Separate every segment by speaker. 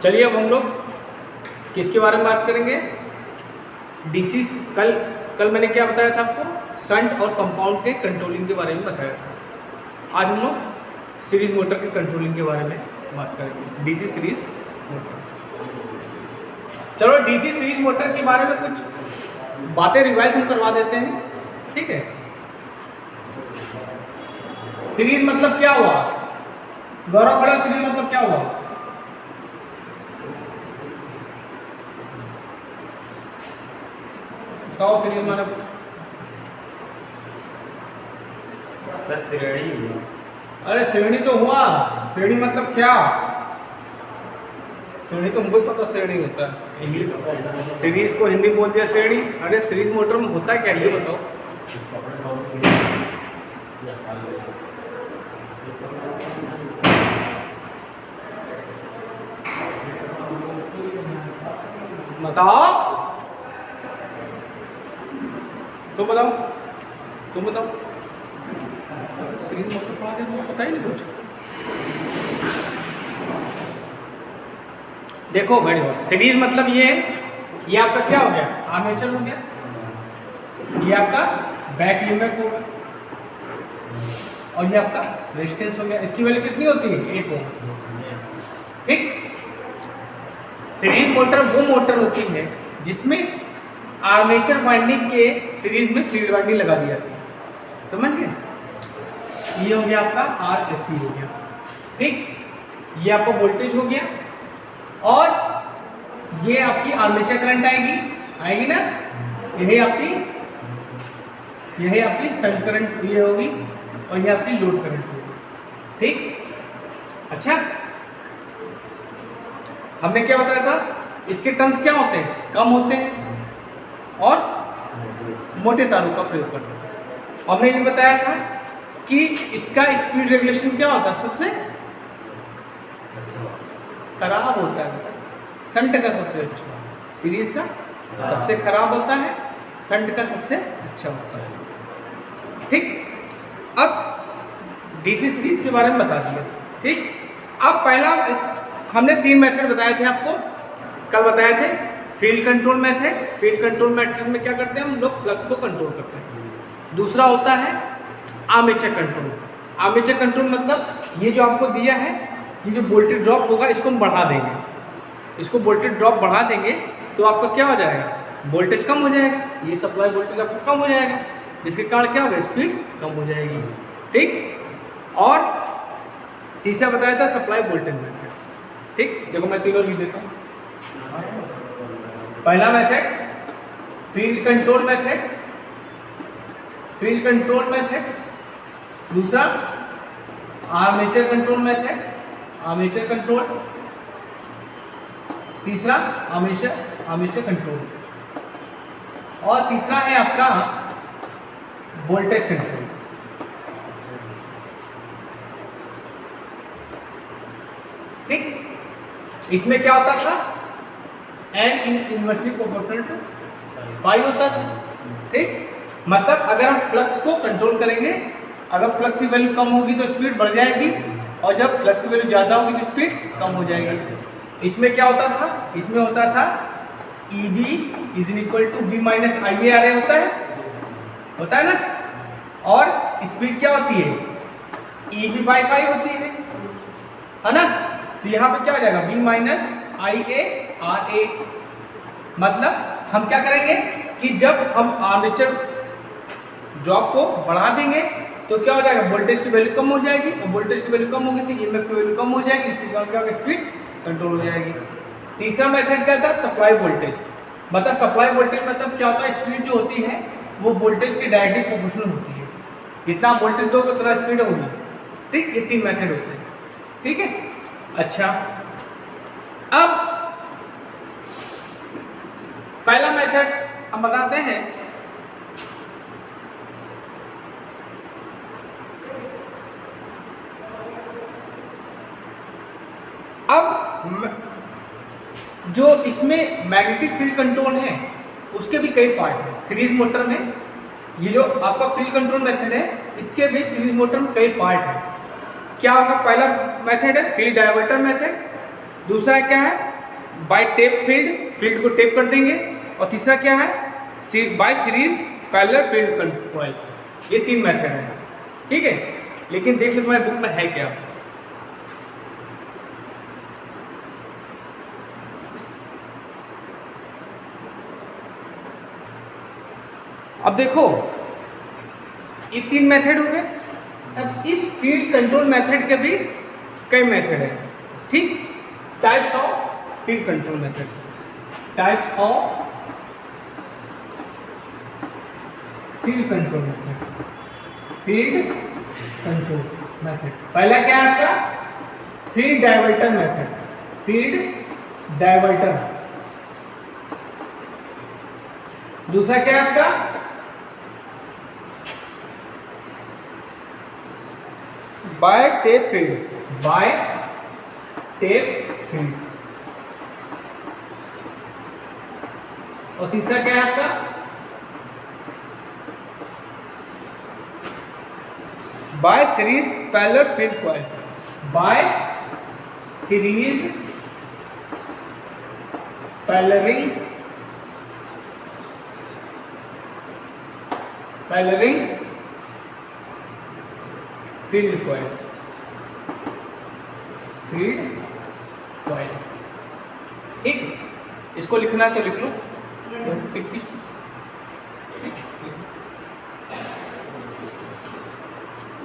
Speaker 1: चलिए अब हम लोग किसके बारे में बात करेंगे? डीसी। कल मैंने क्या बताया था आपको? शंट और कंपाउंड के कंट्रोलिंग के बारे में बताया था। आज हम लोग सीरीज मोटर के कंट्रोलिंग के बारे में बात करेंगे, डीसी सीरीज मोटर। चलो डीसी सीरीज मोटर के बारे में कुछ बातें रिवाइज हम करवा देते हैं, ठीक है। सीरीज मतलब क्या हुआ? गौरव खड़ा, सीरीज मतलब क्या हुआ? बताओ सीरीज मतलब
Speaker 2: श्रेणी।
Speaker 1: अरे श्रेणी तो हुआ, श्रेणी मतलब क्या? श्रेणी तो हमको ही पता श्रेणी होता है, इंग्लिश सीरीज को हिंदी बोल दिया श्रेणी। अरे सीरीज मोटर में होता क्या ये बताओ? बताओ, तुम बताओ, तुम बताओ। सीरीज मोटर पढ़ा दे, तुमको पता ही नहीं कुछ। देखो वेरी गुड। सीरीज मतलब ये आपका क्या हो गया? आर्मेचर हो गया, ये आपका बैक ईएमएफ होगा, और ये आपका रेजिस्टेंस हो गया। इसकी वैल्यू कितनी होती है? 1 ओम, ठीक। सीरीज मोटर वो मोटर होती है जिसमें आर्मेचर वाइंडिंग के सीरीज में फील्ड वाइंडिंग लगा दी जाती है, समझ गए? ये हो गया आपका आरएससी हो गया, ठीक। ये आपका वोल्टेज हो गया, और ये आपकी आर्मेचर करंट आएगी ना, यही आपकी शंट करंट ये होगी, और ये आपकी लोड करंट होगी, ठीक। अच्छा, हमने क्या बताया था? इसके टर्न्स क्या होते हैं? कम होते हैं, और मोटे तारों का प्रयोग करते हैं। हमने ये बताया था कि इसका स्पीड रेगुलेशन क्या होता है? सबसे खराब होता है। शंट का सबसे अच्छा, सीरीज का सबसे खराब होता है, शंट का सबसे अच्छा होता है, ठीक। अब डीसी सीरीज के बारे में बता दिया, ठीक। अब पहला हमने 3 मेथड बताए थे आपको, कल बताए थे। Field control method, field control method में क्या करते हैं हम लोग? फ्लक्स को कंट्रोल करते हैं। दूसरा होता है आर्मेचर कंट्रोल। आर्मेचर कंट्रोल मतलब ये जो आपको दिया है, ये जो वोल्टेज ड्रॉप होगा इसको हम बढ़ा देंगे, इसको वोल्टेज ड्रॉप बढ़ा देंगे तो आपका क्या हो जाएगा? वोल्टेज कम हो जाएगा, ये सप्लाई वोल्टेज आपको कम हो जाएगा, जिसके कारण क्या होगा? स्पीड कम हो जाएगी, ठीक। और तीसरा बताया था सप्लाई वोल्टेज मेथड, ठीक। देखो मैं तीनों लिख देता हूँ। पहला method field control method, field control method. दूसरा armature control method, armature control. तीसरा आर्मेचर कंट्रोल, और तीसरा है आपका वोल्टेज कंट्रोल, ठीक। इसमें क्या होता था? एन इनवर्सली प्रोपोर्शनल टू 5 होता था, ठीक। मतलब अगर हम फ्लक्स को कंट्रोल करेंगे, अगर फ्लक्स की वैल्यू कम होगी तो स्पीड बढ़ जाएगी, और जब फ्लक्स की वैल्यू ज़्यादा होगी तो स्पीड कम हो जाएगी। इसमें क्या होता था? इसमें होता था EB = V - IARA होता है ना, और स्पीड क्या होती है? EB/5 होती है ना। तो यहाँ पे क्या हो जाएगा? V - IARA। मतलब हम क्या करेंगे कि जब हम आर्मेचर ड्रॉप को बढ़ा देंगे तो क्या हो जाएगा? वोल्टेज की वैल्यू कम हो जाएगी, और वोल्टेज की वैल्यू कम होगी तो ईएमएफ की वैल्यू कम हो जाएगी, इससे क्या होगा? स्पीड कंट्रोल हो जाएगी। तीसरा मेथड क्या था? Supply voltage. मतलब सप्लाई वोल्टेज मतलब क्या होता है? स्पीड जो होती है वो वोल्टेज के डायरेक्टली प्रोपोर्शनल होती है, जितना वोल्टेज दोगे उतना स्पीड होगी, ठीक। ये 3 मेथड होते हैं, ठीक है। अच्छा, अब पहला मेथड हम बताते हैं। अब जो इसमें मैग्नेटिक फील्ड कंट्रोल है उसके भी कई पार्ट हैं सीरीज मोटर में। ये जो आपका फील्ड कंट्रोल मेथड है इसके भी सीरीज मोटर में कई पार्ट हैं। क्या होगा, पहला मेथड है फील्ड डाइवर्टर मेथड, दूसरा क्या है बाय टेप फील्ड को टेप कर देंगे, और तीसरा क्या है bye series parallel field coil. ये 3 मेथड है, ठीक है। लेकिन देख लो तुम्हारे बुक में है क्या। अब देखो ये 3 मेथड हो गए। अब इस फील्ड कंट्रोल मेथड के भी कई मेथड है, ठीक। Types of field control method, types of field control method, field control method. पहला क्या है आपका field diverter method, field diverter. दूसरा क्या है आपका by tap field, by tap field. और तीसरा क्या है आपका by series parallel field coil, by series paralleling field coil, field coil, ठीक। इसको लिखना है तो लिख लो।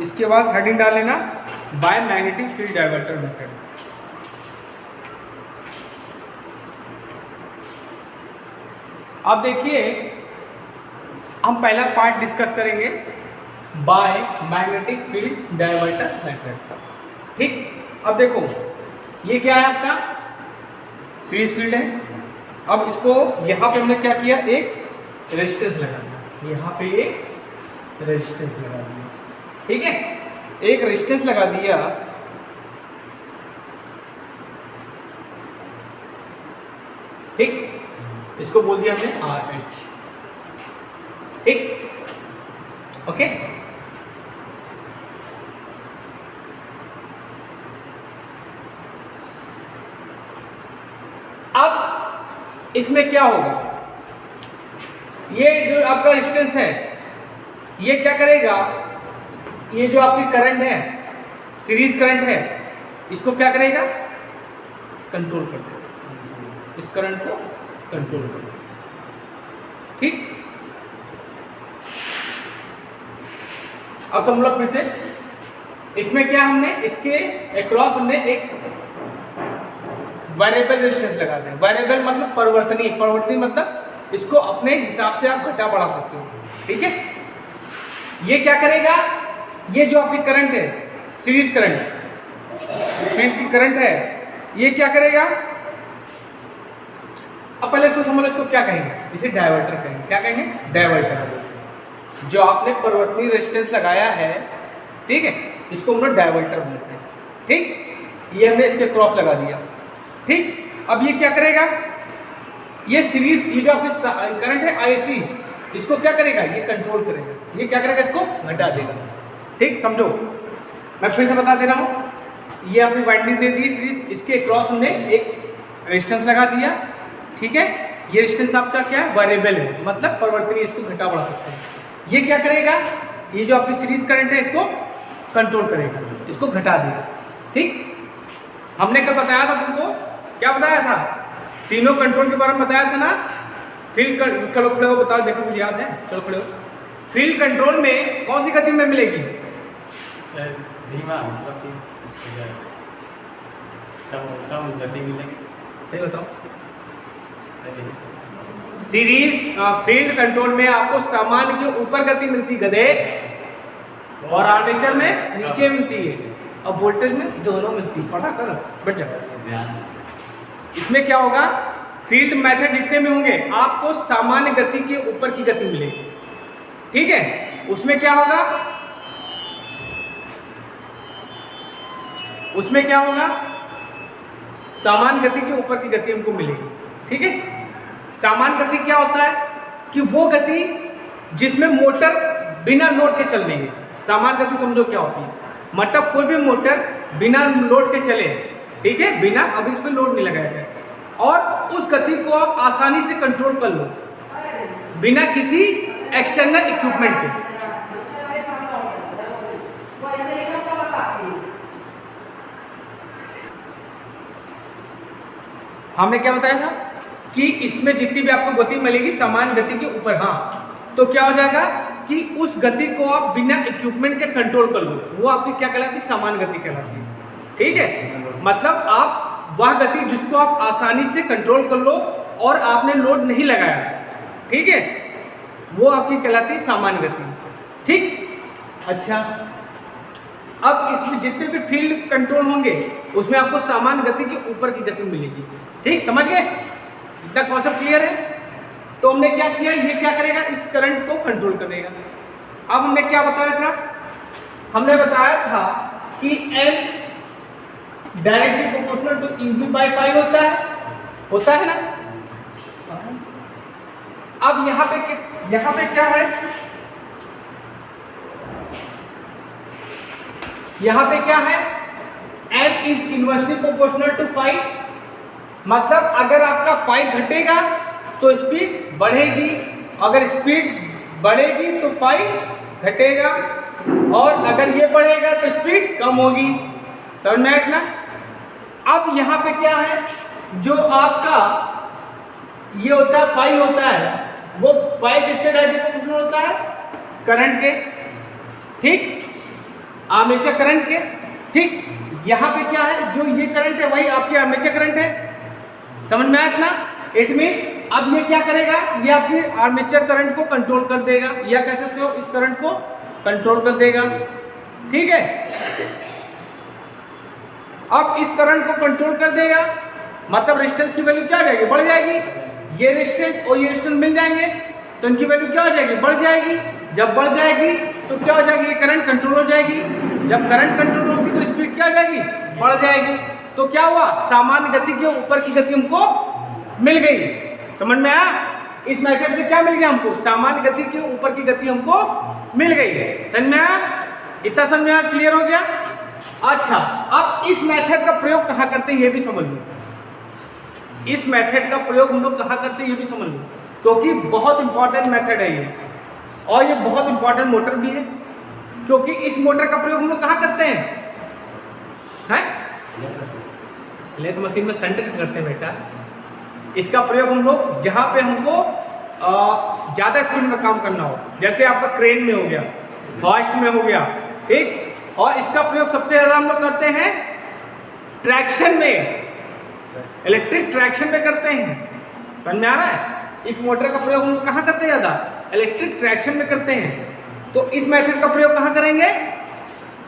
Speaker 1: इसके बाद हेडिंग डाल लेना by magnetic field diverter method. अब देखिए हम पहला पार्ट डिस्कस करेंगे by magnetic field diverter method, ठीक। अब देखो ये क्या है आपका सीरीज फील्ड है। अब इसको यहाँ पे हमने क्या किया, एक रेजिस्टेंस लगा दिया, यहाँ पे एक रेजिस्टेंस लगा दिया, ठीक है। एक रेजिस्टेंस लगा दिया, ठीक। इसको बोल दिया हमने RH, ठीक, ओके। अब इसमें क्या होगा, ये जो आपका रेजिस्टेंस है ये क्या करेगा, ये जो आपकी करंट है सीरीज करंट है इसको क्या करेगा, कंट्रोल कर देगा, इस करंट को कंट्रोल कर देगा, ठीक। अब समझ लो फिर से, इसमें क्या हमने इसके अक्रॉस हमने एक वेरिएबल रेजिस्टेंस लगा दें। वेरिएबल मतलब परिवर्तनीय, परिवर्तनीय मतलब इसको अपने हिसाब से आप घटा बढ़ा सकते हो, ठीक है। ये क्या करेगा, ये जो आपकी करंट है सीरीज करंट फील्ड की करंट है, ये क्या करेगा, अब पहले इसको समझ लो, इसको क्या कहेंगे, इसे डाइवर्टर कहेंगे। क्या कहेंगे, डाइवर्टर। जो आपने परिवर्तनीय रेजिस्टेंस लगाया है, ठीक है, इसको हम लोग डाइवर्टर बोलते हैं, ठीक। ये हमने इसके क्रॉस लगा दिया, ठीक। अब ये क्या करेगा, ये सीरीज, ये जो आपकी करंट है IC, इसको क्या करेगा, ये कंट्रोल करेगा, ये क्या करेगा, इसको घटा देगा, ठीक। समझो, मैं फिर से बता दे रहा हूँ, ये अपनी वाइंडिंग दे दी सीरीज, इसके क्रॉस हमने एक रेजिस्टेंस लगा दिया, ठीक है। ये रेजिस्टेंस आपका क्या है, वेरिएबल है, मतलब परिवर्तनीय, इसको घटा बढ़ा सकते हैं। ये क्या करेगा, ये जो आपकी सीरीज करंट है इसको कंट्रोल करेगा, इसको घटा देगा, ठीक। हमने कल बताया था तुमको, क्या बताया था, तीनों कंट्रोल के बारे में बताया था ना। फील्ड चलो खड़े हो, बताओ, देखो मुझे याद है, चलो खड़े हो। फील्ड कंट्रोल में कौन सी गति में मिलेगी,
Speaker 2: धीमा, मतलब कि कम गति मिलेगी,
Speaker 1: बताओ। सीरीज फील्ड कंट्रोल में आपको सामान्य के ऊपर गति मिलती गधे, और आर्मेचर में नीचे मिलती है, और वोल्टेज में दोनों मिलती है। पढ़ा कर बैठ जाओ। इसमें क्या होगा, फील्ड मेथड जितने भी होंगे आपको सामान्य गति के ऊपर की गति मिलेगी, ठीक है। उसमें क्या होगा, उसमें क्या होगा, सामान्य गति के ऊपर की गति हमको मिलेगी, ठीक है। सामान्य गति क्या होता है कि वो गति जिसमें मोटर बिना लोड के चल रही है। सामान्य गति समझो क्या होती है, मतलब कोई भी मोटर बिना लोड के चले, ठीक है, बिना अब इस पे लोड नहीं लगाया गया, और उस गति को आप आसानी से कंट्रोल कर लो बिना किसी एक्सटर्नल इक्विपमेंट के। हमने क्या बताया था कि इसमें जितनी भी आपको गति मिलेगी समान गति के ऊपर, हाँ, तो क्या हो जाएगा कि उस गति को आप बिना इक्विपमेंट के कंट्रोल कर लो, वो आपकी क्या कहलाती है, समान गति कहलाती है। ठीक है, मतलब आप वह गति जिसको आप आसानी से कंट्रोल कर लो और आपने लोड नहीं लगाया, ठीक है, वो आपकी कहलाती है सामान्य गति। ठीक, अच्छा, अब इसमें जितने भी फील्ड कंट्रोल होंगे उसमें आपको सामान्य गति के ऊपर की गति मिलेगी। ठीक, समझ गए, इतना कॉन्सेप्ट क्लियर है। तो हमने क्या किया, ये क्या करेगा, इस करंट को कंट्रोल करेगा। अब हमने क्या बताया था, हमने बताया था कि L directly proportional to UB/φ होता है ना। अब यहाँ पे क्या है, यहाँ पे क्या है, L is inversely proportional to φ, मतलब अगर आपका φ घटेगा तो स्पीड बढ़ेगी, अगर स्पीड बढ़ेगी तो φ घटेगा, और अगर ये बढ़ेगा तो स्पीड कम होगी। समझ में आया इतना। अब यहाँ पे क्या है, जो आपका ये होता है φ होता है, वो φ किसके डायरेक्टली प्रोपोर्शनल होता है, करंट के। ठीक, आर्मेचर करंट के। ठीक, यहाँ पे क्या है, जो ये करंट है वही आपकी आर्मेचर करंट है। समझ में आया इतना। इट मीन्स अब ये क्या करेगा, ये आपकी आर्मेचर करंट को कंट्रोल कर देगा, या कह सकते हो इस करंट को कंट्रोल कर देगा। ठीक है, अब इस करंट को कंट्रोल कर देगा, मतलब रेजिस्टेंस की वैल्यू क्या हो जाएगी, बढ़ जाएगी। ये रेजिस्टेंस और ये रेजिस्टेंस मिल जाएंगे तो इनकी वैल्यू क्या हो जाएगी, बढ़ जाएगी। जब बढ़ जाएगी तो क्या हो जाएगी, ये करंट कंट्रोल हो जाएगी। जब करंट कंट्रोल होगी तो स्पीड क्या हो जाएगी, बढ़ जाएगी। तो क्या हुआ, सामान्य गति के ऊपर की गति हमको मिल गई। समझ में आया, इस मेथड से क्या मिल गया हमको, सामान्य गति के ऊपर की गति हमको मिल गई है। समझ में आया, इतना समझ में आया, क्लियर हो गया। अच्छा, अब इस मेथड का प्रयोग कहाँ करते हैं ये भी समझ लो। इस मेथड का प्रयोग हम लोग कहाँ करते हैं ये भी समझ लो, क्योंकि बहुत इंपॉर्टेंट मेथड है ये, और ये बहुत इंपॉर्टेंट मोटर भी है, क्योंकि इस मोटर का प्रयोग हम लोग कहाँ करते हैं, लेथ मशीन में संट करते हैं बेटा। इसका प्रयोग हम लोग जहाँ पे हमको ज़्यादा स्पीड में काम करना हो, जैसे आपका क्रेन में हो गया, हॉइस्ट में हो गया, ठीक, और इसका प्रयोग सबसे ज़्यादा हम लोग करते हैं ट्रैक्शन में, इलेक्ट्रिक ट्रैक्शन में करते हैं। समझ में आ रहा है, इस मोटर का प्रयोग हम लोग कहाँ करते हैं, ज़्यादा इलेक्ट्रिक ट्रैक्शन में करते हैं। तो इस मेथड का प्रयोग कहाँ करेंगे,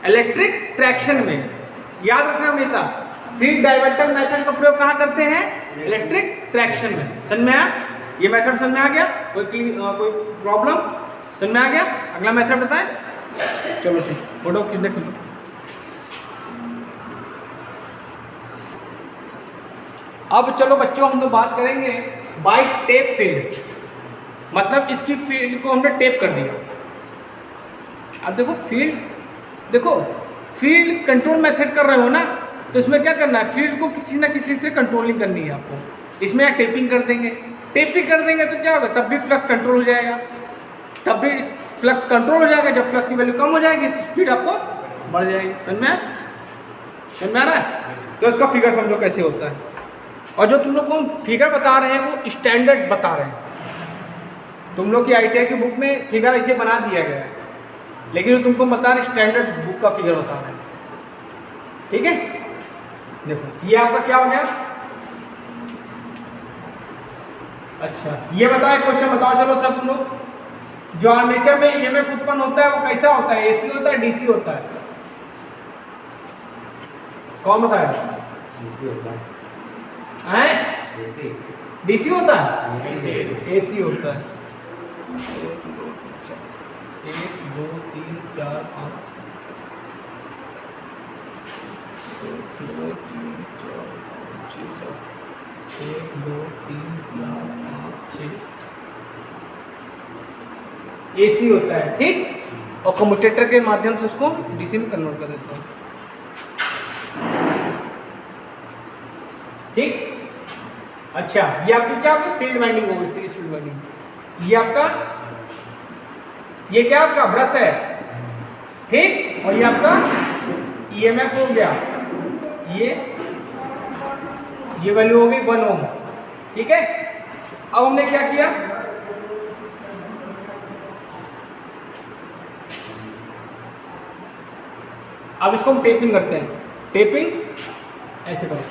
Speaker 1: इलेक्ट्रिक ट्रैक्शन में। याद रखना हमेशा, फील्ड डाइवर्टर मेथड का प्रयोग कहाँ करते हैं, इलेक्ट्रिक ट्रैक्शन में। समझ में आया, ये मेथड समझ में आ गया, कोई प्रॉब्लम, समझ में आ गया। अगला मेथड बताएं, चलो ठीक, फोटो खींच लो। अब चलो बच्चों हम लोग बात करेंगे बाय टेप फील्ड, मतलब इसकी फील्ड को हमने टेप कर दिया। अब देखो फील्ड कंट्रोल मेथड कर रहे हो ना, तो इसमें क्या करना है, फील्ड को किसी ना किसी से कंट्रोलिंग करनी है आपको। इसमें या टेपिंग कर देंगे, टेपिंग कर देंगे तो क्या होगा, तब भी फ्लक्स कंट्रोल हो जाएगा, तब भी फ्लक्स कंट्रोल हो जाएगा। जब फ्लक्स की वैल्यू कम हो जाएगी तो स्पीड आपको बढ़ जाएगी। समझ में आ रहा है। तो इसका फिगर समझो कैसे होता है, और जो तुम लोग को फिगर बता रहे हैं वो स्टैंडर्ड बता रहे हैं। तुम लोग की ITI की बुक में फिगर ऐसे बना दिया गया है, लेकिन जो तुमको बता रहे स्टैंडर्ड बुक का फिगर बता रहे हैं। ठीक है, देखो ये आपका क्या हो गया। अच्छा, ये बताओ, क्वेश्चन बताओ, चलो सब तुम लोग, जो आर्मेचर में EMF उत्पन्न होता है वो कैसा होता है, AC होता है, DC होता है, कौन बताया,
Speaker 2: DC होता है,
Speaker 1: DC होता है, AC होता है। 1 2 3 4 5 1 2 3 4 5 6 7 1 2 3 4 5 6 AC होता है। ठीक, और कम्यूटेटर के माध्यम से उसको डीसी में कन्वर्ट कर देता हूँ। ठीक। अच्छा, ये आपकी क्या होगी, फील्ड वाइंडिंग होगी, सीरीज फील्ड वाइंडिंग। ये आपका, ये क्या आपका ब्रश है, ठीक। और ये आपका ईएमएफ हो गया, ये वैल्यू हो गई 1 ओम, ठीक है। अब हमने क्या किया, अब इसको हम टेपिंग करते हैं। टेपिंग ऐसे करो,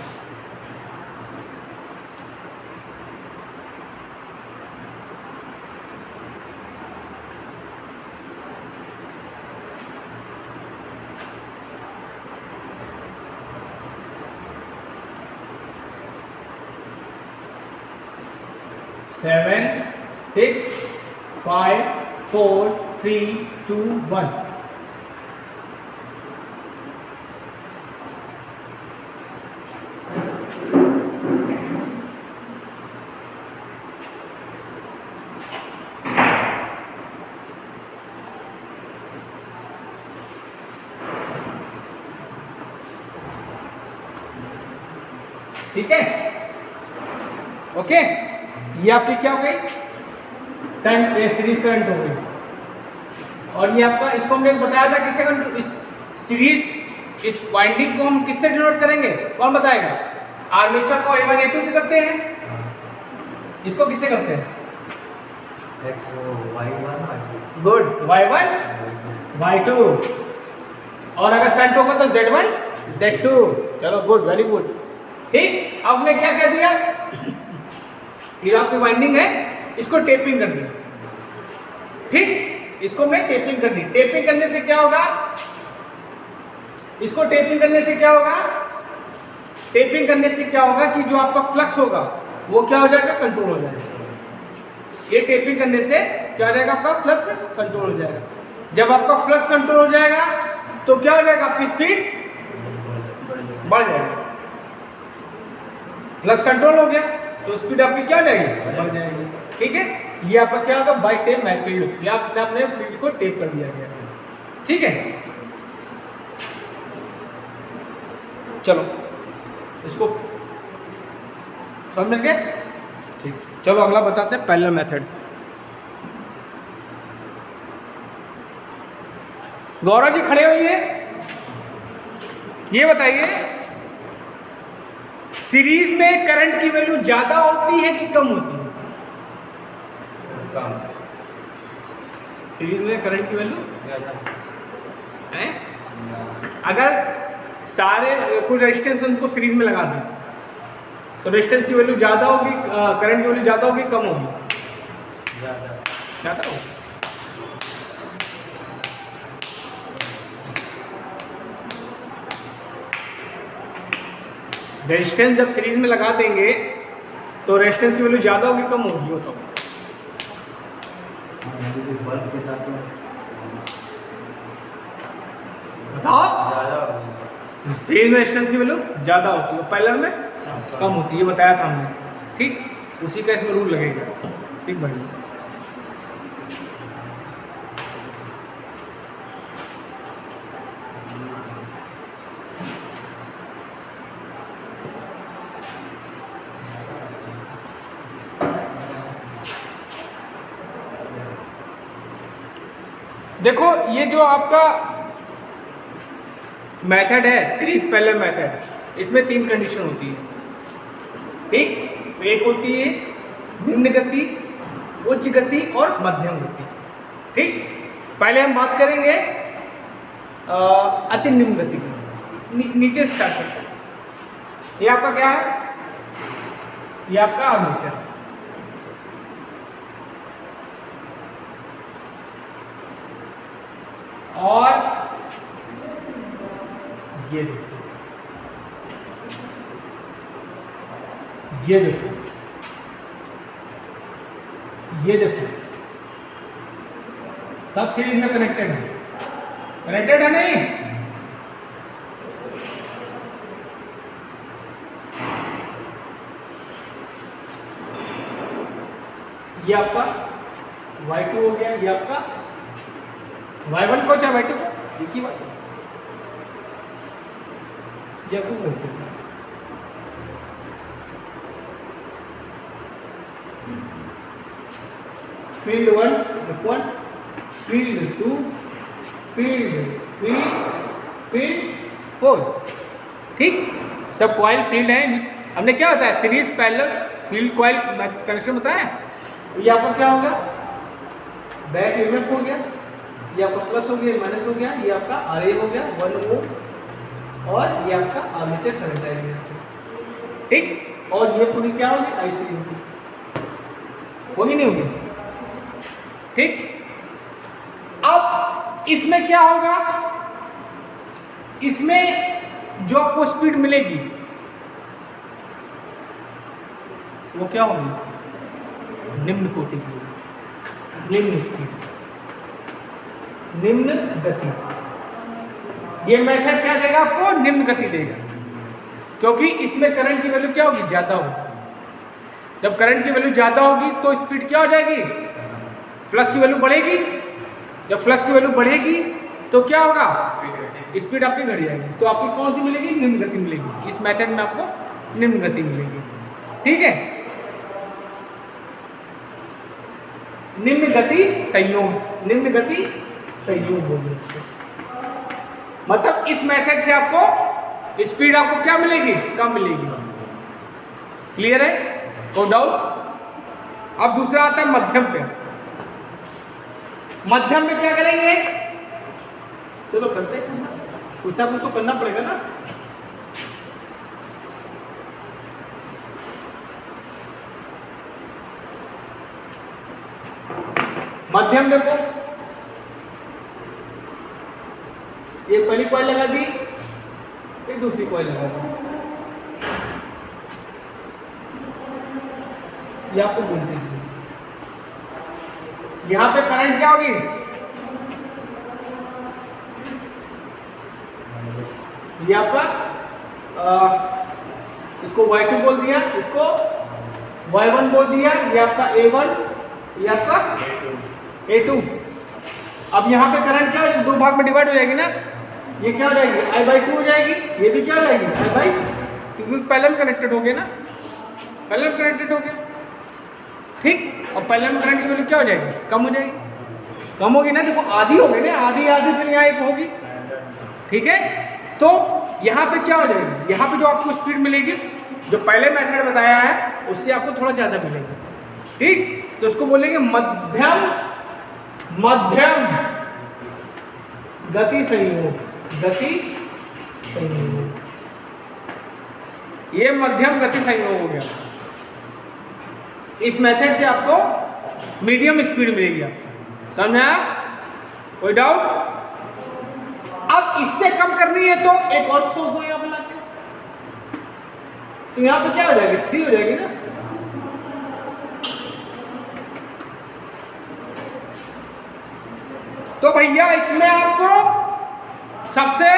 Speaker 1: सेवन 6 5 4 3 2 1। ठीक है, ओके। ये आपकी क्या हो गई, सीरीज करंट हो गई। और ये आपका, इसको हमने बताया था किससे, इस सीरीज, इस वाइंडिंग को हम किससे डिनोट करेंगे, कौन बताएगा। आर्मेचर को A1 A2 से करते हैं, इसको किससे करते हैं, गुड, Y1 Y2। और अगर शंट होगा तो Z1 Z2। चलो गुड, वेरी गुड, ठीक। अब हमने क्या कह दिया, ये आपकी वाइंडिंग है, इसको टेपिंग कर दी, ठीक। इसको मैं टेपिंग कर दी। टेपिंग करने से क्या होगा, इसको टेपिंग करने से क्या होगा, टेपिंग करने से क्या होगा कि जो आपका फ्लक्स होगा वो क्या हो जाएगा, कंट्रोल हो जाएगा। ये टेपिंग करने से क्या हो जाएगा, आपका फ्लक्स कंट्रोल हो जाएगा। जब आपका फ्लक्स कंट्रोल हो जाएगा तो क्या हो जाएगा, आपकी स्पीड बढ़ जाएगी। फ्लक्स कंट्रोल हो गया तो स्पीड आपकी क्या हो जाएगी, बढ़ जाएगी, ठीक है। ये आपका क्या होगा, बाई टेप मैच फील्ड, या आपने फील्ड को टेप कर दिया गया, ठीक है। चलो इसको समझ में गए, ठीक। चलो अगला बताते हैं पैरेलल मेथड। गौरव जी खड़े हुए, ये बताइए सीरीज में करंट की वैल्यू ज्यादा होती है कि कम होती है, कम। सीरीज में करंट की वैल्यू है, अगर सारे कुछ रेजिस्टेंस उनको सीरीज में लगा दें तो रेजिस्टेंस की वैल्यू ज़्यादा होगी, करंट की वैल्यू ज़्यादा होगी, कम होगी, ज़्यादा होगी। रेजिस्टेंस जब सीरीज में लगा देंगे तो रेजिस्टेंस की वैल्यू ज़्यादा होगी, कम होगी, वो तो बताओ। सीरीज में रेजिस्टेंस की वैल्यू ज़्यादा होती है, पैरेलल में कम होती है, ये बताया था हमने, ठीक। उसी का इसमें रूल लगेगा, ठीक भाई। देखो ये जो आपका मेथड है सीरीज पैरेलल मेथड, इसमें 3 कंडीशन होती है, ठीक। एक होती है निम्न गति, उच्च गति और मध्यम गति, ठीक। पहले हम बात करेंगे अति निम्न गति की, नीचे स्टार्ट करते हैं। ये आपका क्या है, ये आपका आर्मेचर, और ये देखो, ये देखो, ये देखो, सब सीरीज में कनेक्टेड है, कनेक्टेड है नहीं। ये आपका Y2 हो गया, ये आपका y1 को चाहे y2 को, एक ही बात है। ये आपको बोलते हैं field 1 F1, field 2, field 3, field 4, ठीक। सब कॉइल फील्ड है। हमने क्या बताया, series parallel field coil connection बताया। ये आपका क्या होगा, बैक ईएमएफ हो गया, ये आपका प्लस हो गया, माइनस हो गया, ये आपका आरए हो गया 1 ओम, और ये आपका आर्मेचर करंट है, ठीक। और ये पूरी क्या होगी, आईसी होगी, नहीं होगी, ठीक। अब इसमें क्या होगा, इसमें जो आपको स्पीड मिलेगी वो क्या होगी, निम्न कोटि की, निम्न स्पीड, निम्न गति। ये मेथड क्या देगा आपको, निम्न गति देगा, क्योंकि इसमें करंट की वैल्यू क्या होगी, ज्यादा होगी। जब करंट की वैल्यू ज्यादा होगी तो स्पीड क्या हो जाएगी, फ्लक्स की वैल्यू बढ़ेगी। जब फ्लक्स की वैल्यू बढ़ेगी तो क्या होगा, स्पीड आपकी घट जाएगी। तो आपकी कौन सी मिलेगी, निम्न गति मिलेगी। इस मेथड में आपको निम्न गति मिलेगी, ठीक है। निम्न गति संयोग, निम्न गति संयोग बोलिए इसको। मतलब इस मेथड से आपको स्पीड आपको क्या मिलेगी, कम मिलेगी। क्लियर है, कोई डाउट। अब दूसरा आता है मध्यम पे। मध्यम में क्या करेंगे, चलो करते हैं, कुछ ना कुछ तो करना पड़ेगा ना। मध्यम देखो, ये पहली कॉइल लगा दी, ये दूसरी कॉइल लगा दी, ये आपको बोलते हैं। यहां पे करंट क्या होगी, ये आपका इसको y2 बोल दिया, इसको y1 बोल दिया, ये आपका a1, ये आपका a2। अब यहाँ पे करंट क्या हो जाएगी, दो भाग में डिवाइड हो जाएगी ना। ये क्या हो जाएगी, I/2 हो जाएगी, ये भी क्या हो जाएगी I/, क्योंकि पहले में कनेक्टेड हो गया ना, पहले में कनेक्टेड हो गया, ठीक। और पहले में करंट की वैल्यू क्या हो जाएगी, कम हो जाएगी, कम होगी ना। देखो आधी हो गई ना, आधी आधी फिर यहाँ एक होगी, ठीक है। तो यहाँ पे क्या हो जाएगी, यहाँ पे जो आपको स्पीड मिलेगी, जो पहले मेथड बताया है उससे आपको थोड़ा ज़्यादा मिलेगी, ठीक। तो उसको बोलेंगे मध्यम, मध्यम गति संयोग, गति संयोग। ये मध्यम गति संयोग हो गया। इस मेथड से आपको मीडियम स्पीड मिलेगी, आपको समझ में आया, कोई डाउट। अब इससे कम करनी है तो एक और खोज दो यहाँ पे लाके, तो यहाँ पे क्या हो जाएगी, 3 हो जाएगी ना। तो भैया इसमें आपको सबसे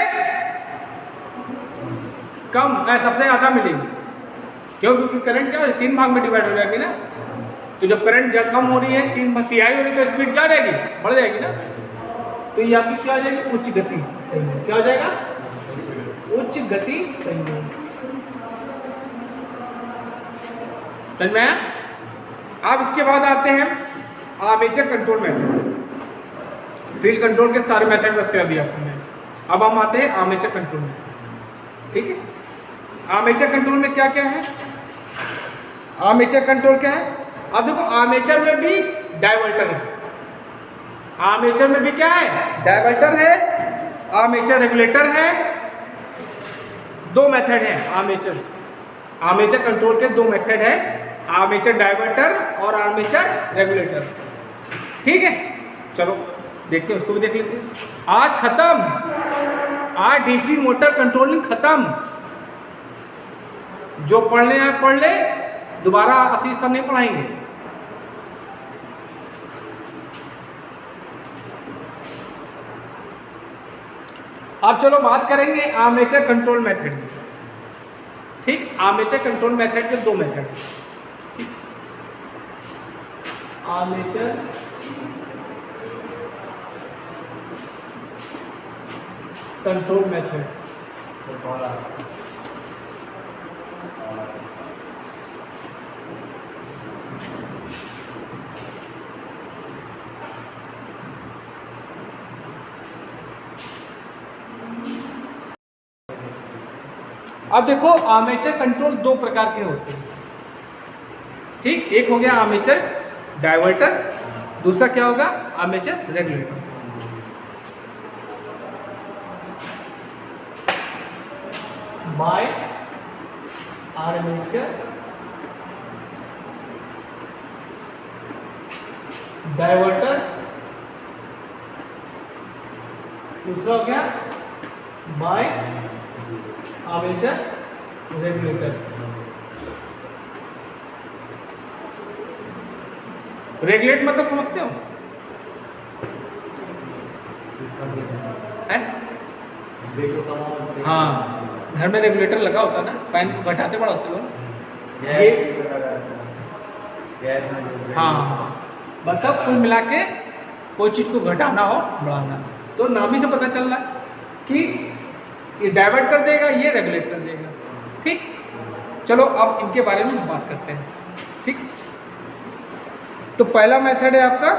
Speaker 1: कम सबसे ज़्यादा मिलेगी, क्यों, क्योंकि करंट क्या हो रही है, 3 भाग में डिवाइड हो जाएगी ना। तो जब करंट जब कम हो रही है, 3 तिहाई हो रही है, तो स्पीड क्या हो जाएगी, बढ़ जाएगी ना। तो ये आपकी क्या हो जाएगी, उच्च गति संयोग। क्या हो जाएगा, उच्च गति संयोग। समझ में आया। अब इसके बाद आते हैं armature control method. Field control के सारे मेथड बता दिया आपने। अब हम आते हैं आर्मेचर कंट्रोल में, ठीक है। आर्मेचर कंट्रोल में क्या क्या है, आर्मेचर कंट्रोल क्या है। अब देखो आर्मेचर में भी डायवर्टर है, आर्मेचर में भी क्या है, डायवर्टर है, आर्मेचर रेगुलेटर है। 2 मेथड है आर्मेचर, आर्मेचर कंट्रोल के 2 मेथड है, आर्मेचर डायवर्टर और आर्मेचर रेगुलेटर, ठीक है। चलो देखते हैं, उसको भी देख लेते हैं। आज खत्म, आज डीसी मोटर कंट्रोलिंग खत्म। जो पढ़ने आए पढ़ ले, दोबारा आशीष सर नहीं पढ़ाएंगे। अब चलो बात करेंगे आर्मेचर कंट्रोल मेथड की, ठीक। आर्मेचर कंट्रोल मेथड के 2 मेथड, ठीक। Armature control method. अब देखो आर्मेचर कंट्रोल दो प्रकार के होते हैं, ठीक। एक हो गया आर्मेचर डाइवर्टर, दूसरा क्या होगा armature regulator. By armature diverter, दूसरा हो गया बाय आर्मेचर रेगुलेटर। रेगुलेट मतलब समझते हो है? हाँ, घर में रेगुलेटर लगा होता है ना, फैन को घटाते बढ़ाते हो ये। हाँ, मतलब कुल मिला के कोई चीज़ को घटाना हो बढ़ाना, तो नाम ही से पता चल रहा है कि ये डाइवर्ट कर देगा, ये रेगुलेट कर देगा, ठीक। चलो अब इनके बारे में बात करते हैं, ठीक। तो पहला मेथड है आपका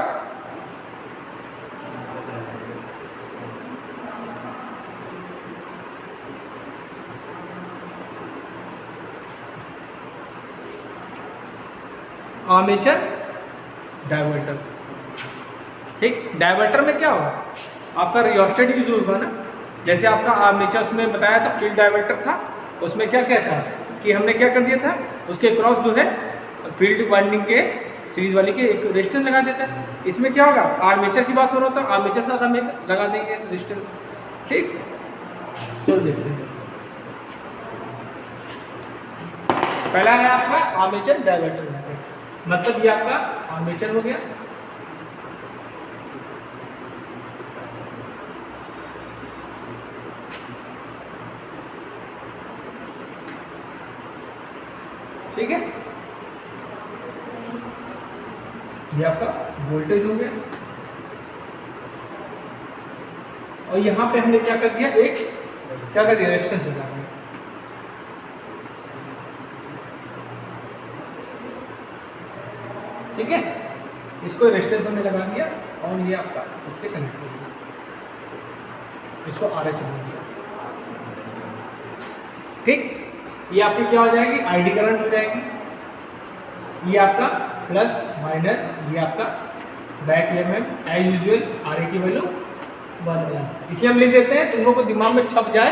Speaker 1: आर्मेचर डाइवर्टर, ठीक। डाइवर्टर में क्या होगा, आपका रियोस्टेट यूज होगा ना, जैसे आपका आर्मेचर उसमें बताया था फील्ड डाइवर्टर था, उसमें क्या क्या था कि हमने क्या कर दिया था, उसके क्रॉस जो है फील्ड वाइंडिंग के सीरीज वाली के एक रेजिस्टेंस लगा देता है। इसमें क्या होगा, आर्मेचर की बात हो रहा था, आर्मेचर साथ हम एक लगा देंगे रेजिस्टेंस, ठीक। चलो देखते हैं, पहला है आपका आर्मेचर डाइवर्टर मेथड, मतलब ये आपका आर्मेचर हो गया, ठीक है। ये आपका वोल्टेज हो गया, और यहां पे हमने क्या कर दिया, एक क्या कर दिया रेजिस्टेंस लगा दिया, ठीक है। इसको रेजिस्टेंस हमने लगा दिया और ये आपका इससे कनेक्ट हो गया, इसको RH बोल दिया, ठीक। ये आपकी क्या हो जाएगी, आईडी करंट हो जाएगी, ये आपका प्लस माइनस, ये आपका back EMF as usual, RA की वैल्यू 1 इसलिए हम लिख देते हैं, तुम लोगों को दिमाग में छप जाए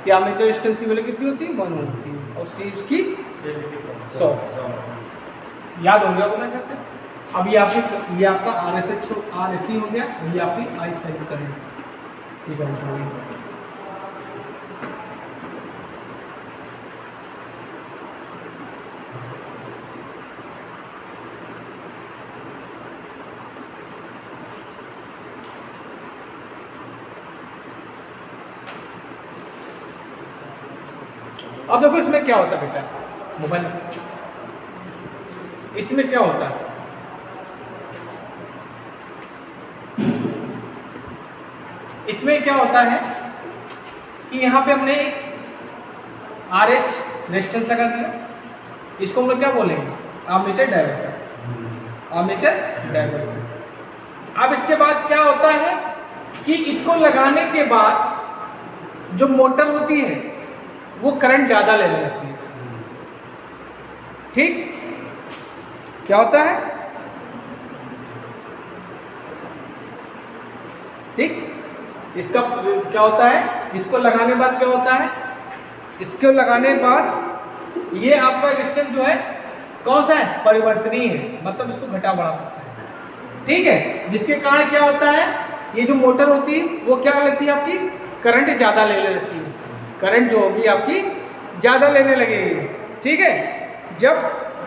Speaker 1: कि आर्मेचर रेजिस्टेंस की वैल्यू कितनी होती है, 1 होती है, और C उसकी 100 याद हो गया होगा ना कैसे। अब ये आपका RSC हो गया, ये आपकी I साइड करंट, ये करंट हो गई। अब देखो इसमें क्या होता है बेटा, मोबाइल इसमें क्या होता है, इसमें क्या होता है कि यहाँ पे हमने RH रेजिस्टेंस लगा दिया, इसको हम लोग क्या बोलेंगे, आर्मेचर डाइवर्टर, आर्मेचर डाइवर्टर। अब इसके बाद क्या होता है कि इसको लगाने के बाद जो मोटर होती है वो करंट ज़्यादा लेने लगती है, ठीक। क्या होता है, ठीक। इसका क्या होता है, इसको लगाने बाद क्या होता है, इसको लगाने बाद ये आपका रेजिस्टेंस जो है कौन सा है, परिवर्तनीय है, मतलब इसको घटा बढ़ा सकता है, ठीक है। जिसके कारण क्या होता है, ये जो मोटर होती है वो क्या लेती है, आपकी करंट ज़्यादा लेने लगती है, करंट जो होगी आपकी ज़्यादा लेने लगेगी, ठीक है। जब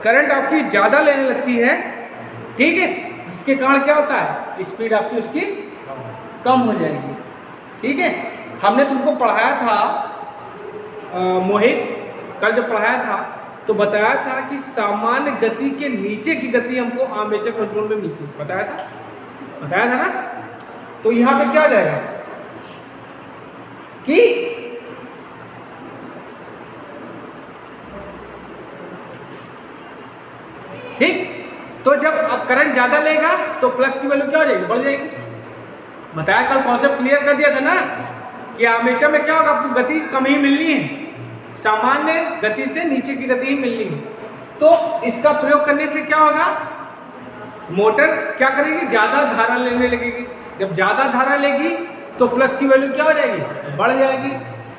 Speaker 1: करंट आपकी ज़्यादा लेने लगती है, ठीक है, इसके कारण क्या होता है, स्पीड आपकी उसकी कम हो जाएगी, ठीक है। हमने तुमको पढ़ाया था मोहित, कल जब पढ़ाया था तो बताया था कि सामान्य गति के नीचे की गति हमको आर्मेचर कंट्रोल में मिलती है, बताया था ना। तो यहाँ पे क्या आ जाएगा, कि ठीक, तो जब अब करंट ज्यादा लेगा तो फ्लक्स की वैल्यू क्या हो जाएगी, बढ़ जाएगी। बताया कल कॉन्सेप्ट क्लियर कर दिया था ना कि आर्मेचर में क्या होगा, आपको गति कम ही मिलनी है, सामान्य गति से नीचे की गति ही मिलनी है। तो इसका प्रयोग करने से क्या होगा, मोटर क्या करेगी, ज्यादा धारा लेने लगेगी। जब ज्यादा धारा लेगी तो फ्लक्स की वैल्यू क्या हो जाएगी, बढ़ जाएगी।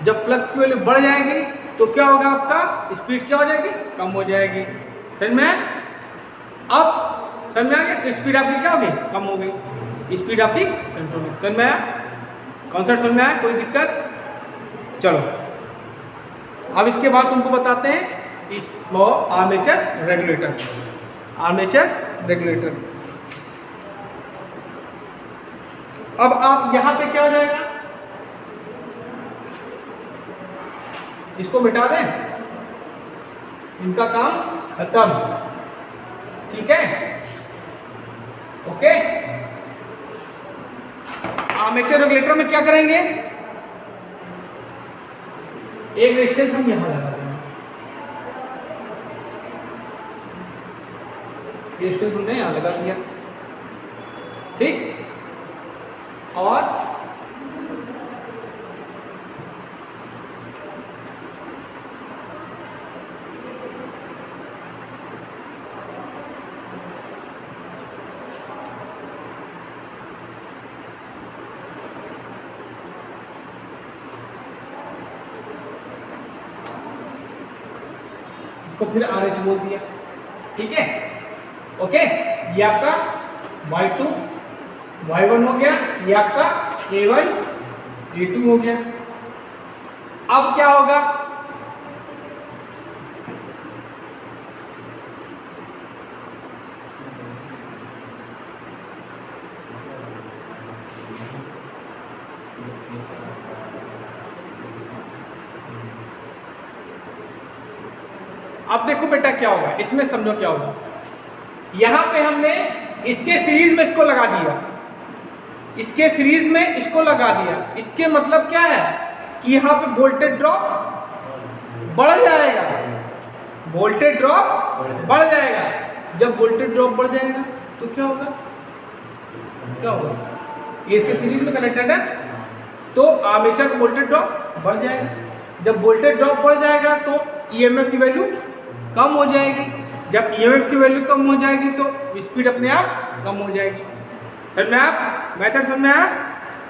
Speaker 1: जब फ्लक्स की वैल्यू बढ़ जाएगी तो क्या होगा, आपका स्पीड क्या हो जाएगी, कम हो जाएगी। समझ में आया? अब समझ में आ गया? तो स्पीड आपकी क्या होगी, कम हो गई, स्पीड आपकी कंट्रोल होगी। समझ में आया? कॉन्सेप्ट समझ में आया? कोई दिक्कत? चलो अब इसके बाद तुमको बताते हैं वो आर्मेचर रेगुलेटर। आर्मेचर रेगुलेटर, अब आप यहां पे क्या हो जाएगा, इसको मिटा दें, इनका काम खत्म। ठीक है, ओके। आर्मेचर रेगुलेटर में क्या करेंगे, एक रेजिस्टेंस हम यहां लगा देंगे, रेजिस्टेंस हमने यहां लगा दिया, ठीक। और इसको फिर RH बोल दिया, ठीक है, ओके। ये आपका Y2 Y1 हो गया, ये आपका A1 A2 हो गया। अब क्या होगा, अब देखो बेटा क्या होगा, इसमें समझो क्या होगा। यहां पे हमने इसके सीरीज में इसको लगा दिया, इसके सीरीज में इसको लगा दिया। इसके मतलब क्या है कि यहां पे वोल्टेज ड्रॉप बढ़ जाएगा, वोल्टेज ड्रॉप बढ़ जाएगा। जब वोल्टेज ड्रॉप बढ़ जाएगा तो क्या होगा, क्या होगा, ये इसके सीरीज में कनेक्टेड है, तो आर्मेचर का वोल्टेज ड्रॉप बढ़ जाएगा। जब वोल्टेज ड्रॉप बढ़ जाएगा तो ईएमएफ की वैल्यू कम हो जाएगी। जब ईएमएफ की वैल्यू कम हो जाएगी तो स्पीड अपने आप कम हो जाएगी। समझ में आप मेथड समझ में आया?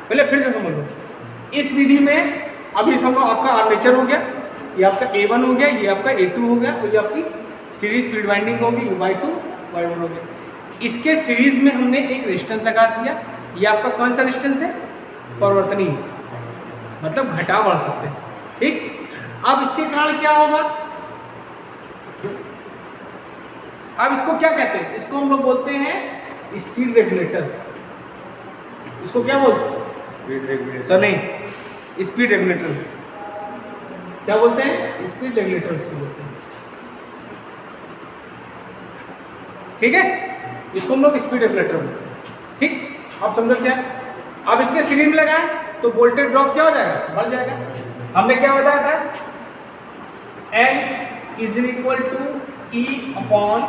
Speaker 1: पहले फिर से समझ लो। इस विधि में अभी समझो आपका आर्मेचर हो गया, ये आपका A1 हो गया, ये आपका A2 हो गया, और ये आपकी सीरीज फील्ड वाइंडिंग होगी, Y2 Y1 हो गया। इसके सीरीज में हमने एक रेजिस्टेंस लगा दिया। ये आपका कौन सा रेजिस्टेंस है, परिवर्तनीय, मतलब घटा बढ़ सकते हैं, ठीक। अब इसके कारण क्या होगा, अब इसको क्या कहते हैं, इसको हम लोग बोलते हैं स्पीड रेगुलेटर। इसको क्या बोलते हैं,
Speaker 2: स्पीड रेगुलेटर
Speaker 1: सर नहीं, स्पीड रेगुलेटर क्या बोलते हैं, स्पीड रेगुलेटर इसको बोलते हैं, ठीक है। इसको हम लोग स्पीड रेगुलेटर बोलते हैं, ठीक। अब समझो क्या, अब इसके सीरीज में लगाएं तो वोल्टेज ड्रॉप क्या हो जाएगा, बढ़ जाएगा। हमने क्या बताया था, N is equal to E upon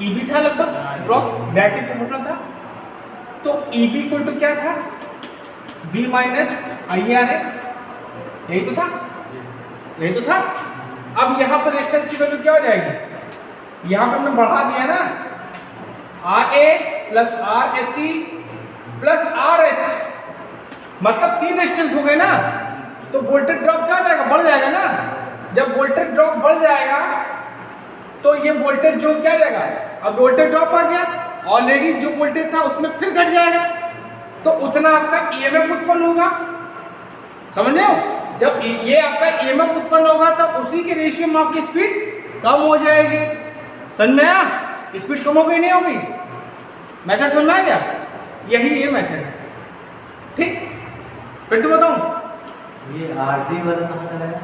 Speaker 1: EB था, लगभग ड्रॉप डायरेक्टली प्रोपोर्शनल था। तो EB इक्वल टू क्या था, V माइनस IR है, यही तो था, यही तो था। अब यहाँ पर रेजिस्टेंस की वैल्यू क्या हो जाएगी, यहाँ पर हमने बढ़ा दिया ना, RA plus RSC plus RH, मतलब 3 रेजिस्टेंस हो गए ना, तो वोल्टेज ड्रॉप क्या हो जाएगा, बढ़ जाएगा ना। जब वोल्टेज ड्रॉप बढ़ जाएगा तो ये वोल्टेज जो क्या जाएगा, अब वोल्टेज ड्रॉप आ गया, ऑलरेडी जो वोल्टेज था उसमें फिर घट जाएगा, तो उतना आपका ईएमएफ उत्पन्न होगा। समझ रहे हो, जब ये आपका ईएमएफ उत्पन्न होगा तो उसी के रेशियो में आपकी स्पीड कम हो जाएगी। समझ में आया, स्पीड कम हो गई नहीं होगी, मेथड समझ में आ गया, यही ये मेथड है, ठीक। फिर से बताऊं,
Speaker 3: ये आरजी वाला कहाँ चला गया?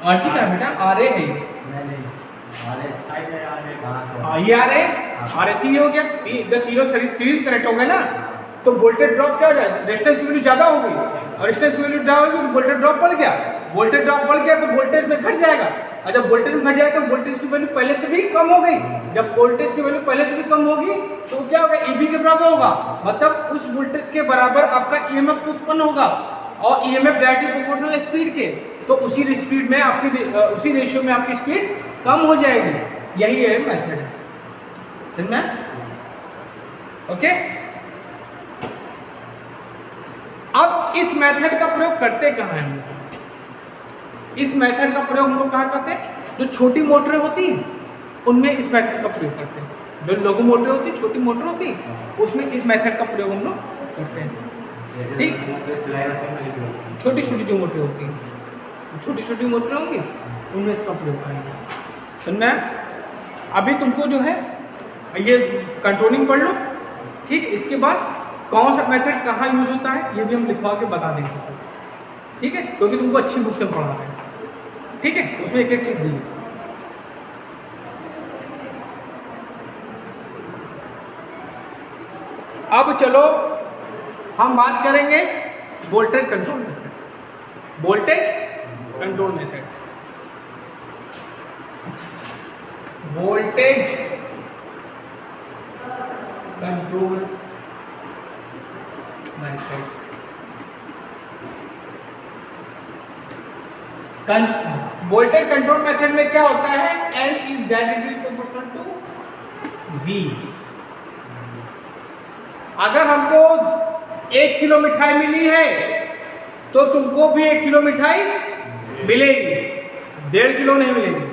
Speaker 1: आरजी का बेटा आरए है,
Speaker 3: नहीं आरए कहाँ से?
Speaker 1: ये आरए आरएसी हो गया, इधर तीनों सीरीज कनेक्ट हो गए ना, तो वोल्टेज ड्रॉप क्या हो जाएगा, रेजिस्टेंस की वैल्यू ज्यादा हो गई, और रेजिस्टेंस की वैल्यू ड्रॉप होगी तो वोल्टेज ड्रॉप बढ़ गया, वोल्टेज ड्रॉप बढ़ गया तो वोल्टेज में घट जाएगा, और जब वोल्टेज में घट जाएगा तो वोल्टेज की वैल्यू पहले से भी कम हो गई। जब वोल्टेज की वैल्यू पहले से भी कम होगी तो क्या होगा, ईबी के बराबर होगा, मतलब उस वोल्टेज के बराबर आपका ईएमएफ उत्पन्न होगा, और ईएमएफ डायरेक्टली प्रोपोर्शनल स्पीड के, तो उसी स्पीड में आपकी उसी रेशियो में आपकी स्पीड कम हो जाएगी। यही है मेथड है, समझ में? ओके, अब इस मेथड का प्रयोग करते कहाँ हैं? इस मेथड का प्रयोग हम लोग कहाँ करते हैं? जो छोटी मोटरें होती हैं उनमें इस मेथड का प्रयोग करते हैं, जो लघु मोटरें होती हैं, छोटी मोटर होती है, उसमें इस मेथड का प्रयोग हम लोग करते हैं। ठीक, छोटी छोटी जो मोटरें होती हैं, छोटी छोटी मोटरें होंगी उनमें इसका प्रयोग करेंगे, समझना है? अभी तुमको जो है ये कंट्रोलिंग पढ़ लो, ठीक, इसके बाद कौन सा मेथड कहाँ यूज होता है ये भी हम लिखवा के बता देंगे, ठीक है, क्योंकि तुमको अच्छी बुक से पढ़ाते हैं, ठीक है, उसमें एक एक चीज दी है। अब चलो हम बात करेंगे voltage control method, voltage control method, voltage control method. Voltage control method में क्या होता है, L is directly proportional to V। अगर हमको 1 किलो मिठाई मिली है तो तुमको भी 1 किलो मिठाई मिलेगी, 1.5 किलो नहीं मिलेगी,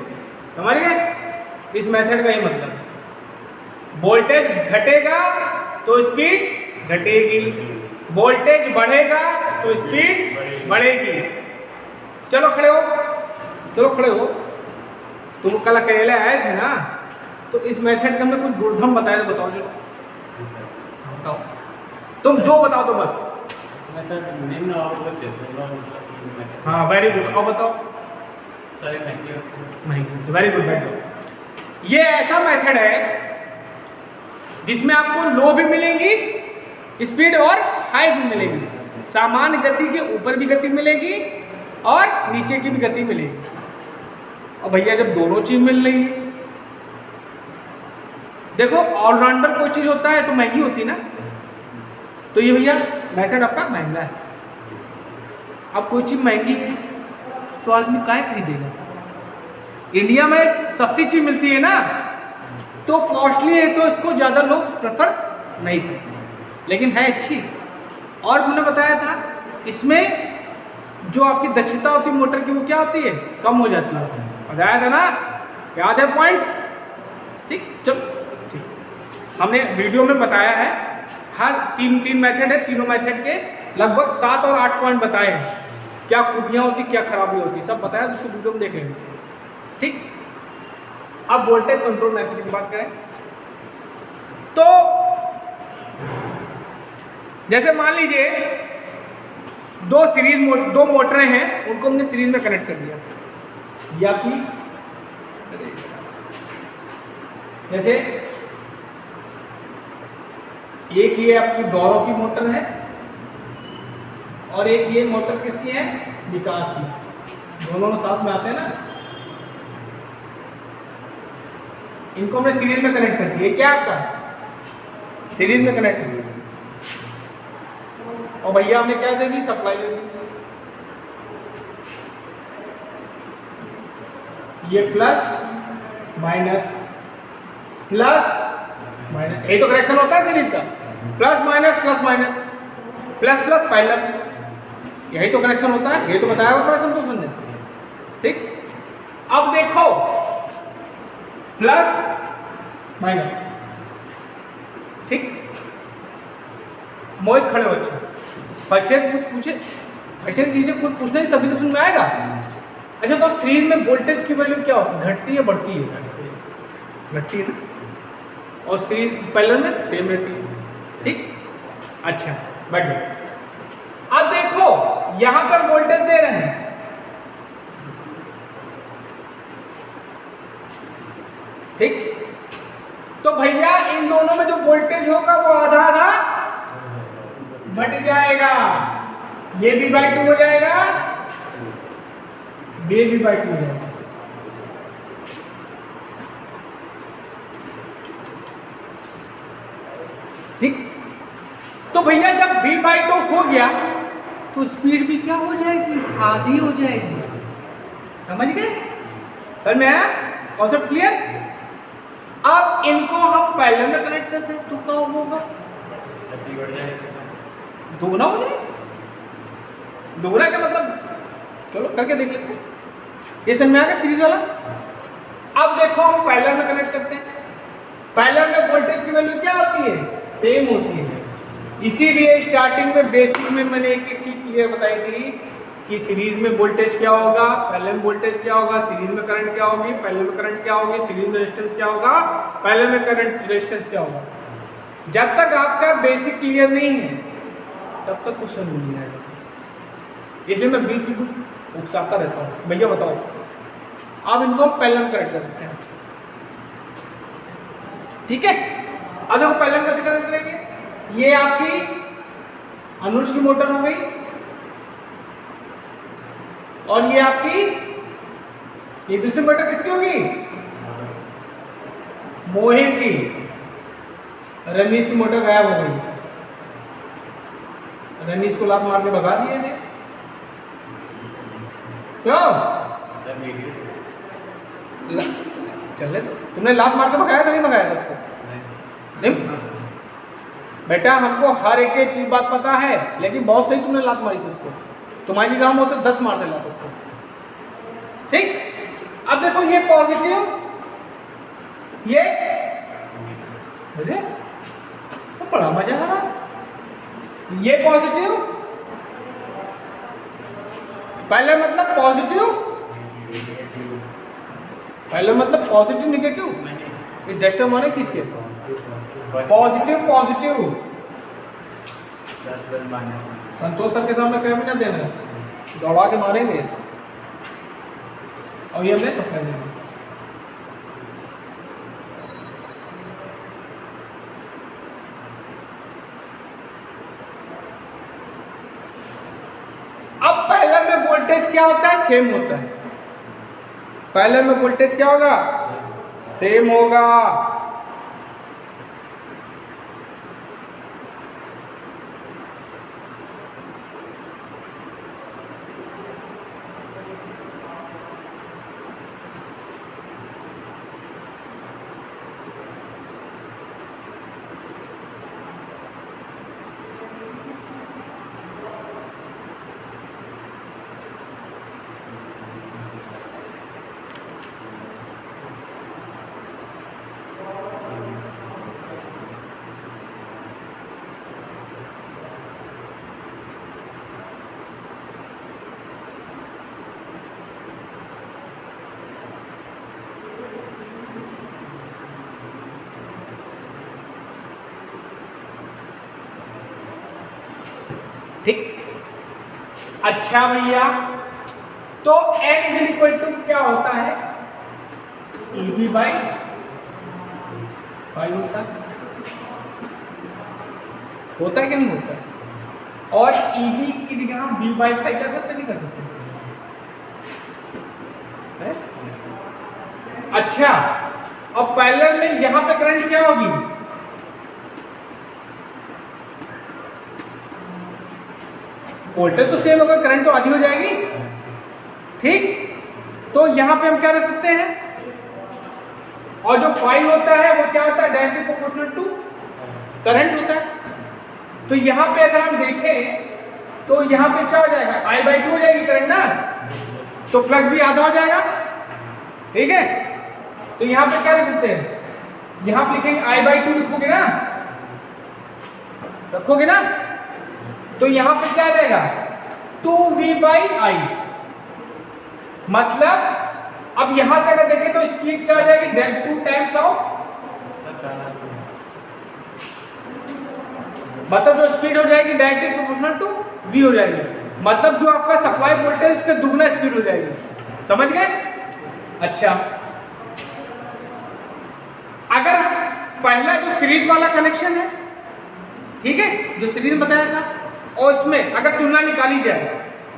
Speaker 1: समझ गए? इस मेथड का ही मतलब, वोल्टेज घटेगा तो स्पीड घटेगी, वोल्टेज बढ़ेगा तो स्पीड बढ़ेगी। चलो खड़े हो, चलो खड़े हो, तुम कल अकेले आए थे ना, तो इस मेथड के हमने कुछ गुणधर्म बताया, तो बताओ, चलो बताओ, तुम दो बताओ तो बस।
Speaker 2: निम्न और उच्च दोनों मतलब,
Speaker 1: हाँ वेरी गुड, और बताओ।
Speaker 2: सारे महंगे,
Speaker 1: वेरी गुड, वेरी गुड। ये ऐसा मेथड है जिसमें आपको लो भी मिलेंगी स्पीड और हाई भी मिलेगी, सामान्य गति के ऊपर भी गति मिलेगी और नीचे की भी गति मिलेगी। और भैया जब दोनों चीज मिल रही है, देखो ऑलराउंडर कोई चीज होता है तो महंगी होती है ना, तो ये भैया मेथड आपका महंगा है। अब कोई चीज महंगी है तो आदमी काय खरीदेगा? इंडिया में सस्ती चीज मिलती है ना, तो कॉस्टली है तो इसको ज़्यादा लोग प्रेफर नहीं करते, लेकिन है अच्छी। और मैंने बताया था इसमें जो आपकी दक्षता होती है मोटर की, वो क्या होती है, कम हो जाती है, बताया था ना, याद है पॉइंट्स? ठीक, चलो ठीक, हमने वीडियो में बताया है, हर तीन मेथड है, तीनों मेथड के लगभग 7 और 8 पॉइंट बताए हैं, क्या खूबियाँ होती, क्या खराबी होती, सब बताया, तो उसको वीडियो में देख लेंगे, ठीक। अब वोल्टेज कंट्रोल मेथड की बात करें तो जैसे मान लीजिए दो मोटरें हैं, उनको हमने सीरीज में कनेक्ट कर दिया, या कि जैसे एक ये आपकी गौरव की मोटर है और एक ये मोटर किसकी है, विकास की, दोनों साथ में आते हैं ना, इनको हमने सीरीज में कनेक्ट कर दिया, क्या आपका सीरीज में कनेक्ट कर दिया, और भैया हमने क्या दे दी, सप्लाई दे दी, ये प्लस माइनस यही तो कनेक्शन होता है सीरीज का, प्लस माइनस प्लस पैरेलल, यही तो कनेक्शन होता है, यही तो बताया हुआ संतोष ने, ठीक। अब देखो प्लस माइनस, ठीक, मोहित खड़े हो, अच्छा बच्चे कुछ पूछे, बच्चे की चीजें कुछ पूछने तभी तो सुन में आएगा। अच्छा तो सीरीज में वोल्टेज की वैल्यू क्या होती है, घटती है बढ़ती है, घटती है ना, और सीरीज पैरेलल में सेम रहती है, ठीक। अच्छा बैठो, अब देखो यहां पर वोल्टेज दे रहे हैं, ठीक, तो भैया इन दोनों में जो वोल्टेज होगा वो आधा आधा बट जाएगा, ये V बाई 2 हो जाएगा, ये V बाई 2 हो जाएगा। ठीक, तो भैया जब V बाई 2 हो गया तो स्पीड भी क्या हो जाएगी, आधी हो जाएगी। समझ गए? समझ में आया कॉन्सेप्ट क्लियर? अब इनको हम पैरेलल में कनेक्ट करते हैं तो क्या होगा,
Speaker 2: गति बढ़ जाएगी।
Speaker 1: दोगुना हो जाएगा। दोगुना का मतलब चलो करके देख लेते हैं, ये समझ में आ गया सीरीज वाला। अब देखो हम पैरेलल में कनेक्ट करते हैं, पैरेलल में वोल्टेज की वैल्यू क्या होती है, सेम होती है। इसीलिए स्टार्टिंग में बेसिक में मैंने एक एक चीज क्लियर बताई थी कि सीरीज में वोल्टेज क्या होगा, पैरेलल में वोल्टेज क्या होगा, सीरीज में करंट क्या होगी, पैरेलल में करंट क्या होगी, सीरीज में रेजिस्टेंस क्या होगा, पैरेलल में करंट रेजिस्टेंस क्या होगा। जब तक आपका बेसिक क्लियर नहीं है तब तक कुछ समझ नहीं आएगा। इसलिए मैं बीच बीच में उकसाता रहता हूँ, भैया बताओ। अब इनको हम पैरेलल में कनेक्ट कर देते हैं, ठीक है। अब देखो पैरेलल कैसे कनेक्ट करेंगे, ये आपकी अनुज की मोटर हो गई और ये आपकी ये दूसरी मोटर किसकी होगी, मोहित की। रनीश की मोटर गायब हो गई, रनीश को लात मार के भगा दिए थे, क्यों चले तुमने लात मार के भगाया था, नहीं भगाया था उसको? नहीं बेटा, हमको हर एक चीज बात पता है, लेकिन बहुत सही तुमने लात मारी थी उसको। तुम्हारी जगह हम होते 10 मार दे लात उसको, ठीक। अब देखो ये पॉजिटिव, ये अरे तो बड़ा मजा आ रहा, ये पॉजिटिव, पहले मतलब पॉजिटिव, पहले मतलब पॉजिटिव निगेटिव, ये डस्टर मारे खींच के, पॉजिटिव पॉजिटिव। संतोष सर के सामने कहीं भी ना देना, दौड़ा के मारेंगे और ये हमें सफल देंगे। अब पैरेलल में वोल्टेज क्या होता है, सेम होता है। पैरेलल में वोल्टेज क्या होगा, सेम होगा। ठीक, अच्छा भैया, तो n इज इक्वल टू क्या होता है, EB बाई 5 होता है कि नहीं होता है? और EB की जगह हम B बाई 5 कर सकते नहीं कर सकते है? अच्छा, और पैरेलल में यहां पे करंट क्या होगी, वोल्टेज तो सेम होगा, करंट तो आधी हो जाएगी, ठीक। तो यहां पे हम क्या रख सकते हैं, और जो 5 होता है वो क्या होता है, डायरेक्टली प्रोपोर्शनल टू करंट होता है। तो यहां पे अगर हम देखें तो यहां पे क्या हो जाएगा, I बाई 2 हो जाएगी करंट ना, तो फ्लक्स भी आधा हो जाएगा, ठीक है। तो यहां पे क्या लिख सकते हैं, यहां पे लिखेंगे I बाई 2 लिखोगे ना, रखोगे ना, तो यहां पे क्या आ जाएगा 2V बाई I। मतलब अब यहां से अगर देखें तो स्पीड क्या आ जाएगी, डेल्टा 2 टाइम्स ऑफ, मतलब जो स्पीड हो जाएगी डायरेक्टली प्रोपोर्शनल टू V हो जाएगी। मतलब जो आपका सप्लाई वोल्टेज उसके दुगना स्पीड हो जाएगी, समझ गए? अच्छा, अगर पहला जो सीरीज वाला कनेक्शन है, ठीक है, जो सीरीज में बताया था, और इसमें अगर तुलना निकाली जाए,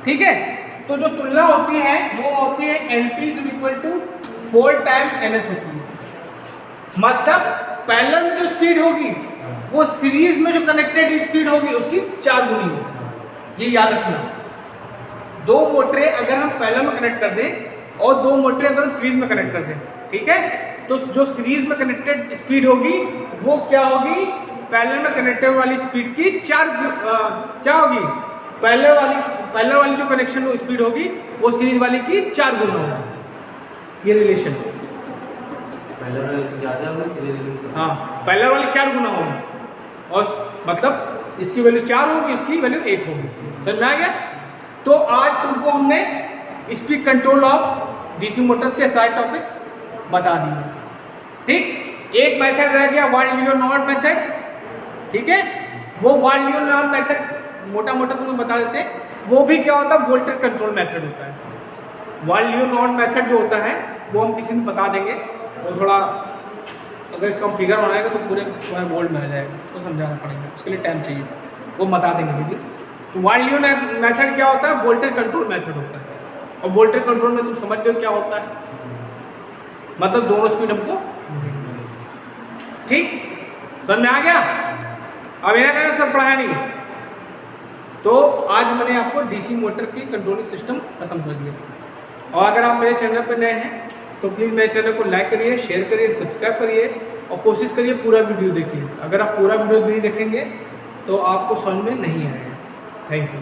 Speaker 1: ठीक है, तो जो तुलना होती है वो होती है NP = 4 टाइम्स NS होती है। मतलब पैरेलल में जो स्पीड होगी वो सीरीज में जो कनेक्टेड स्पीड होगी उसकी 4 गुनी होगी। ये याद रखना, 2 मोटरें अगर हम पैरेलल में कनेक्ट कर दें और 2 मोटरें अगर हम सीरीज में कनेक्ट कर दें, ठीक है, तो जो सीरीज में कनेक्टेड स्पीड होगी वो क्या होगी, पैरेलल में कनेक्टेड वाली स्पीड की 4 क्या होगी, पैरेलल वाली जो कनेक्शन स्पीड होगी वो सीरीज वाली की 4 गुना होगी। ये रिलेशन,
Speaker 3: पहले वाले तो ज़्यादा होगा, इसलिए
Speaker 1: हाँ, पैरेलल वाली 4 गुना होगी और मतलब इसकी वैल्यू 4 होगी, इसकी वैल्यू 1 होगी। समझ में आ गया? तो आज तुमको हमने speed control of DC Motors के सारे टॉपिक्स बता दिए। ठीक, एक मेथड रह गया वान लियोनार्ड मेथड, ठीक है, वो वान लियोनार्ड मेथड मोटा मोटा तुम्हें बता देते, वो भी क्या होता है, वोल्टेज कंट्रोल मेथड होता है। वान लियोनार्ड मेथड जो होता है वो हम किसी दिन बता देंगे, वो थोड़ा अगर इसका हम फिगर बनाएंगे तो पूरे वोल्ट में आ जाएगा, उसको समझाना पड़ेगा, उसके लिए टाइम चाहिए, वो बता देंगे किसी दिन। तो वान लियोनार्ड मेथड क्या होता है, वोल्टेज कंट्रोल मेथड होता है। और वोल्टेज कंट्रोल में तुम समझ गए क्या होता है, मतलब दोनों स्पीड हमको, ठीक, समझ में आ गया? अब इन्हें कहना सर पढ़ाया नहीं, तो आज मैंने आपको डीसी मोटर की कंट्रोलिंग सिस्टम खत्म कर दिया। और अगर आप मेरे चैनल पर नए हैं तो प्लीज़ मेरे चैनल को लाइक करिए, शेयर करिए, सब्सक्राइब करिए और कोशिश करिए पूरा वीडियो देखिए। अगर आप पूरा वीडियो नहीं देखेंगे तो आपको समझ में नहीं आएगा। Thank you.